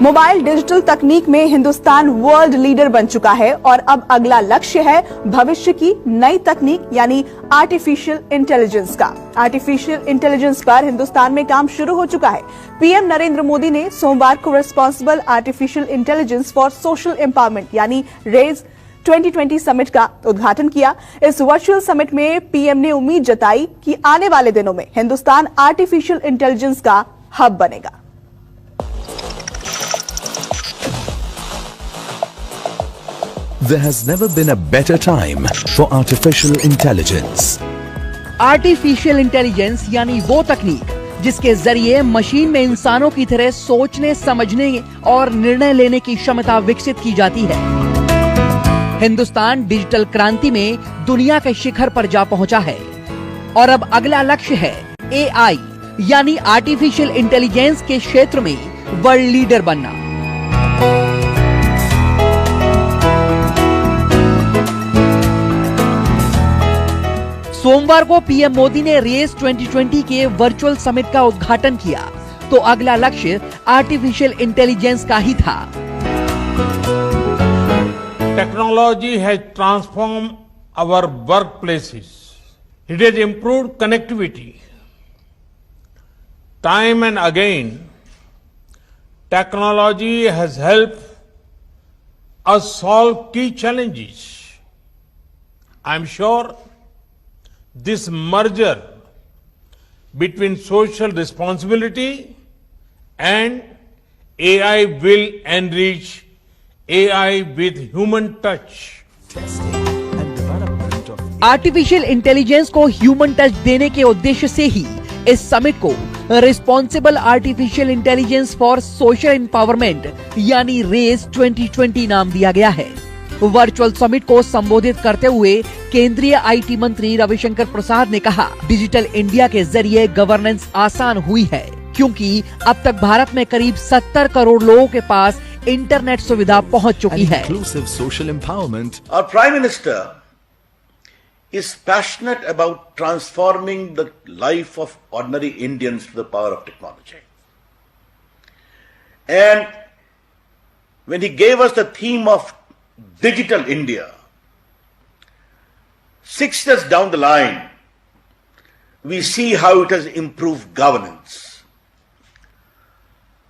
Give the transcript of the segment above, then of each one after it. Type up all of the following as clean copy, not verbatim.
Mobile digital तकनीक में Hindustan world leader बन चुका है और अब अगला लक्ष्य है भविष्य की नई तकनीक यानी आर्टिफिशियल इंटेलिजेंस का। आर्टिफिशियल इंटेलिजेंस पर हिंदुस्तान में काम शुरू हो चुका है। पीएम नरेंद्र मोदी ने सोमवार को responsible artificial intelligence for social empowerment यानी रेज 2020 समिट का उद्घाटन किया। इस वर्चुअल समिट में पीएम ने उम्मीद जताई कि आने वाले दिनों में हिंदुस्तान आर्टिफिशियल इंटेलिजेंस का हब बनेगा। There has never been a better time for artificial intelligence. Artificial intelligence यानी वो तकनीक जिसके जरिए मशीन में इंसानों की तरह सोचने, समझने और निर्णय लेने की क्षमता विकसित की जाती है। हिंदुस्तान डिजिटल क्रांति में दुनिया के शिखर पर जा पहुंचा है और अब अगला लक्ष्य है एआई यानी आर्टिफिशियल इंटेलिजेंस के क्षेत्र में वर्ल्ड लीडर बनना। सोमवार को पीएम मोदी ने रेस 2020 के वर्चुअल समिट का उद्घाटन किया तो अगला लक्ष्य आर्टिफिशियल इंटेलिजेंस का ही था। Technology has transform our workplaces, it has improved connectivity. Time and again technology has helped us solve key challenges. I am sure this merger between social responsibility and AI will enrich AI with human touch. Artificial intelligence को human touch देने के उद्देश्य से ही इस summit को responsible artificial intelligence for social empowerment यानी race 2020 नाम दिया गया है। वर्चुअल समिट को संबोधित करते हुए केंद्रीय आईटी मंत्री रविशंकर प्रसाद ने कहा, डिजिटल इंडिया के जरिए गवर्नेंस आसान हुई है क्योंकि अब तक भारत में करीब 70 करोड़ लोगों के पास इंटरनेट सुविधा पहुंच चुकी है। Our Prime Minister is passionate about transforming the life of ordinary Indians to the power of technology. And when he gave us the theme of Digital India, 6 years down the line, we see how it has improved governance,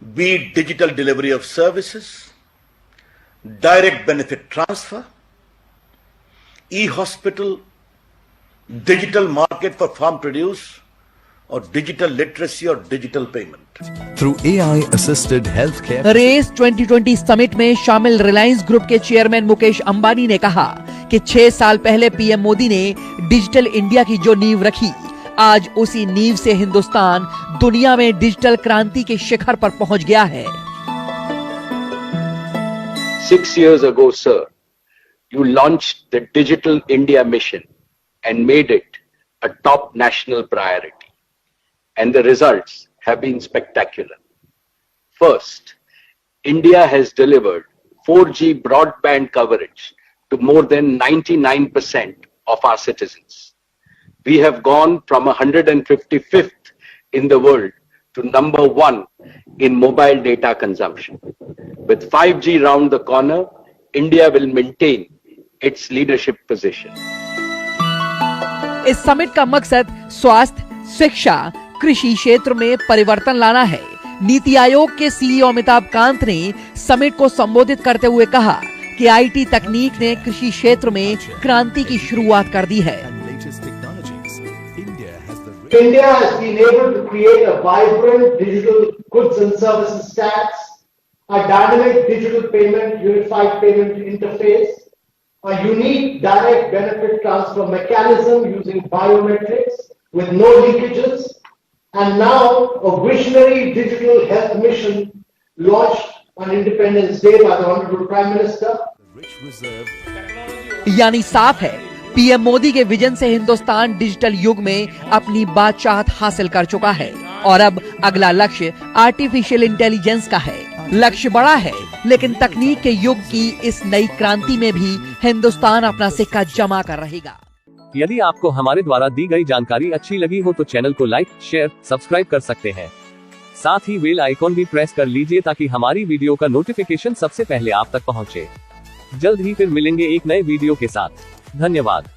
be it digital delivery of services, direct benefit transfer, e-hospital, digital market for farm produce, or digital literacy or digital payment. Through AI-assisted healthcare. Raise 2020 summit में शामिल Reliance group के chairman Mukesh Ambani ने कहा कि 6 साल पहले PM Modi ने digital India की जो नींव रखी, आज उसी नींव से हिंदुस्तान दुनिया में डिजिटल क्रांति के शिखर पर पहुंच गया है। 6 years ago, sir, you launched the Digital India mission and made it a top national priority. And the results have been spectacular. First, India has delivered 4G broadband coverage to more than 99% of our citizens. We have gone from 155th in the world to number 1 in mobile data consumption. With 5G round the corner, India will maintain its leadership position. इस summit का मकसद स्वास्थ्य, शिक्षा, कृषि क्षेत्र में परिवर्तन लाना है। नीति आयोग के सीईओ अमिताभ कांत ने समिट को संबोधित करते हुए कहा कि आईटी तकनीक ने कृषि क्षेत्र में क्रांति की शुरुआत कर दी है। India has been able to create a vibrant digital goods and services tax, a dynamic digital payment, unified payment interface, a unique direct benefit transfer mechanism using biometrics with no leakages, and now a visionary digital health mission launched on Independence Day by the Honorable Prime Minister. यानी साफ है, PM Modi के vision से Hindustan digital युग में अपनी बादशाहत हासिल कर चुका है और अब अगला लक्ष्य आर्टिफिशियल इंटेलिजेंस का है। लक्ष्य बड़ा है, लेकिन तकनीक के युग की इस नई क्रांति में भी हिंदुस्तान अपना सिक्का जमा कर रहेगा। यदि आपको हमारे द्वारा दी गई जानकारी अच्छी लगी हो तो चैनल को लाइक, शेयर, सब्सक्राइब कर सकते हैं। साथ ही बेल आइकॉन भी प्रेस कर लीजिए ताकि हमारी वीडियो का नोटिफिकेशन सबसे पहले आप तक पहुंचे। जल्द ही फिर मिलेंगे एक नए वीडियो के साथ। धन्यवाद।